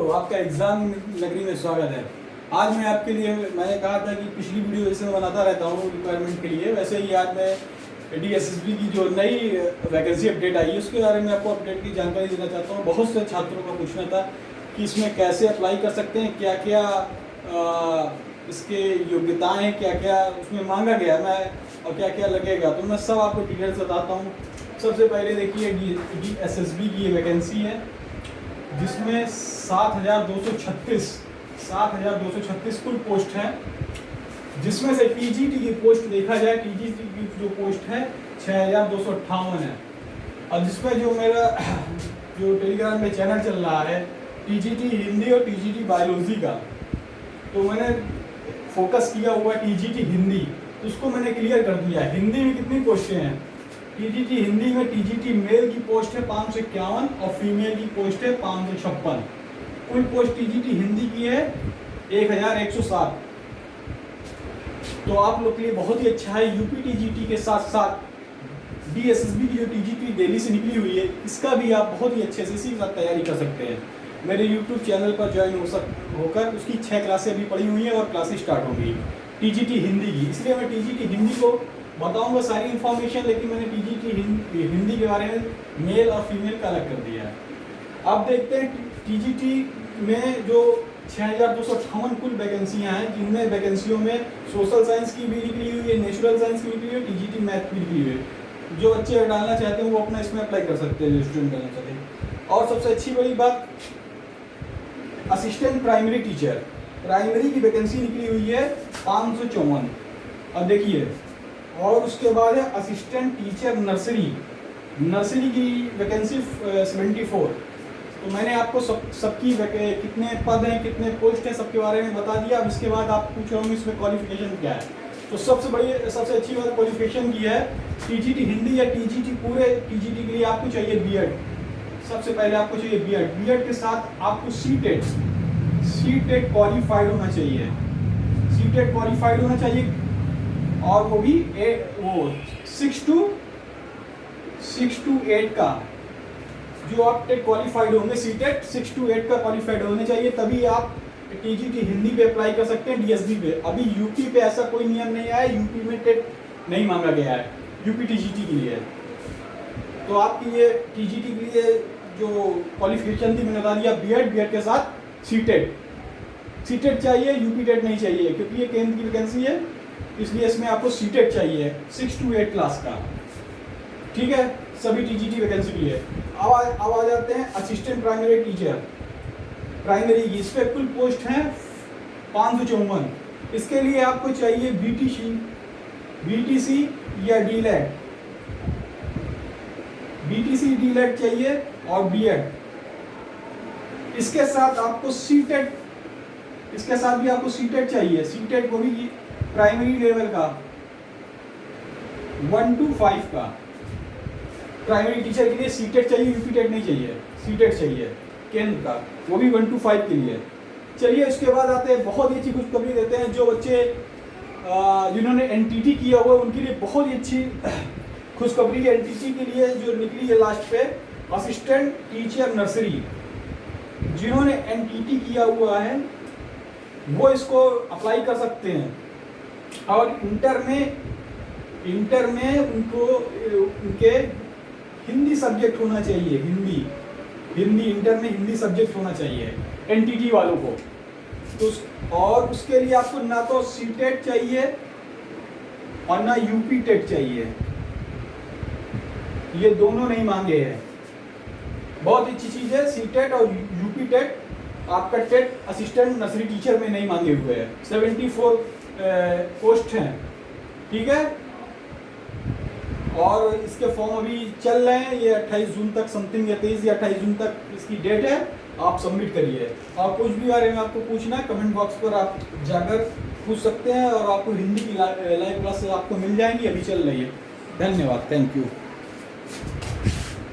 दोस्तों, आपका एग्ज़ाम नगरी में स्वागत है। आज मैं आपके लिए मैंने कहा था कि पिछली वीडियो जैसे मैं बनाता रहता हूँ रिक्वायरमेंट के लिए, वैसे ही आज मैं DSSB की जो नई वैकेंसी अपडेट आई है उसके बारे में आपको अपडेट की जानकारी देना चाहता हूँ। बहुत से छात्रों का पूछना था कि इसमें कैसे अप्लाई कर सकते हैं, क्या क्या इसके योग्यताएँ हैं, क्या क्या उसमें मांगा गया है और क्या क्या लगेगा, तो मैं सब आपको डिटेल्स बताता हूँ। सबसे पहले देखिए DSSB की ये वैकेंसी है जिसमें 7,236 कुल पोस्ट हैं, जिसमें से TGT की पोस्ट देखा जाए, TGT की जो पोस्ट है 6,258 है। और जिसमें जो मेरा जो टेलीग्राम में चैनल चल रहा है TGT हिंदी और TGT बायोलॉजी का, तो मैंने फोकस किया हुआ TGT हिंदी, तो उसको मैंने क्लियर कर दिया। हिंदी में कितनी पोस्टें हैं? TGT हिंदी में TGT मेल की पोस्ट है 551 और फीमेल की पोस्ट है 556। कुल पोस्ट TGT हिंदी की है 1,107। तो आप लोग के लिए बहुत ही अच्छा है। यूपी TGT के साथ साथ DSSB की जो TGT दिल्ली से निकली हुई है, इसका भी आप बहुत ही अच्छे से इसी के साथ तैयारी कर सकते हैं। मेरे YouTube चैनल पर ज्वाइन होकर उसकी 6 क्लासें अभी पड़ी हुई हैं और क्लासेस स्टार्ट हो गई TGT हिंदी की। इसलिए मैं TGT हिंदी को बताऊंगा सारी इन्फॉर्मेशन, लेकिन मैंने TGT हिंदी के बारे में मेल और फीमेल का अलग कर दिया है। अब देखते हैं TGT में जो 6,258 कुल वैकेंसियाँ हैं, जिनमें वैकेंसियों में सोशल साइंस की भी निकली हुई है, नेचुरल साइंस की निकली हुई है, TGT मैथ की निकली हुई है। जो बच्चे डालना चाहते हैं वो अपना इसमें अप्लाई कर सकते हैं, जो स्टूडेंट डालना चाहते हैं। और सबसे अच्छी बड़ी बात, असिस्टेंट प्राइमरी टीचर प्राइमरी की वैकेंसी निकली हुई है 554। अब देखिए, और उसके बाद है असिस्टेंट टीचर नर्सरी की वैकेंसी 74। तो मैंने आपको सबकी कितने पद हैं, कितने पोस्ट हैं, सबके बारे में बता दिया। अब इसके बाद आप पूछ रहे होंगे इसमें क्वालिफिकेशन क्या है। तो सबसे अच्छी बात क्वालिफिकेशन की है। TGT हिंदी या TGT पूरे TGT के लिए आपको चाहिए B.Ed। सबसे पहले आपको चाहिए B.Ed के साथ आपको C.TET क्वालिफाइड होना चाहिए। C.TET क्वालिफाइड होना चाहिए, और वो भी 6 to 8 का। जो आप टेट क्वालिफाइड होंगे, C.TET 6 to 8 का क्वालिफाइड होने चाहिए, तभी आप TGT हिंदी पे अप्लाई कर सकते हैं। DSB पे अभी यूपी पे ऐसा कोई नियम नहीं आया, यूपी में टेट नहीं मांगा गया है यूपी TGT के लिए। तो आपकी ये TGT के लिए जो क्वालिफिकेशन थी मैंने बता दिया, B.Ed के साथ C.TET चाहिए, यूपी टेट नहीं चाहिए, क्योंकि ये केंद्र की वैकेंसी है, इसलिए इसमें आपको C.TET चाहिए 6 to 8 क्लास का। ठीक है, सभी TGT वैकेंसी के लिए। अब आ जाते हैं असिस्टेंट प्राइमरी टीचर प्राइमरी की। इस पर कुल पोस्ट हैं 554। इसके लिए आपको चाहिए BTC या D.Led। BTC D.Led चाहिए और B.Ed। इसके साथ आपको C.TET, इसके साथ भी आपको C.TET चाहिए। C.TET को भी प्राइमरी लेवल का 1 to 5 का। प्राइमरी टीचर के लिए C.TET चाहिए, यूपी टेट नहीं चाहिए, C.TET चाहिए केंद्र का, वो भी 1 to 5 के लिए। चलिए, उसके बाद आते हैं, बहुत ही अच्छी खुशखबरी देते हैं। जो बच्चे जिन्होंने NTT किया हुआ उनके लिए बहुत ही अच्छी खुशखबरी है। NTT के लिए जो निकली है लास्ट पे, असिस्टेंट टीचर नर्सरी, जिन्होंने NTT किया हुआ है वो इसको अप्लाई कर सकते हैं। और इंटर में उनको उनके हिंदी सब्जेक्ट होना चाहिए, हिंदी इंटर में हिंदी सब्जेक्ट होना चाहिए NTT वालों को। तो और उसके लिए आपको ना तो C.TET चाहिए और ना यूपी टेट चाहिए, ये दोनों नहीं मांगे हैं। बहुत अच्छी चीज़ है। C.TET और यूपी टेट आपका टेट असिस्टेंट नर्सरी टीचर में नहीं मांगे हुए हैं। 74 पोस्ट हैं, ठीक है। और इसके फॉर्म अभी चल रहे हैं, ये 28 जून तक समथिंग, या 23 या 28 जून तक इसकी डेट है। आप सबमिट करिए, और कुछ भी बारे में आपको पूछना है कमेंट बॉक्स पर आप जाकर पूछ सकते हैं, और आपको हिंदी की लाइव क्लास आपको मिल जाएंगी, अभी चल रही है। धन्यवाद, थैंक यू।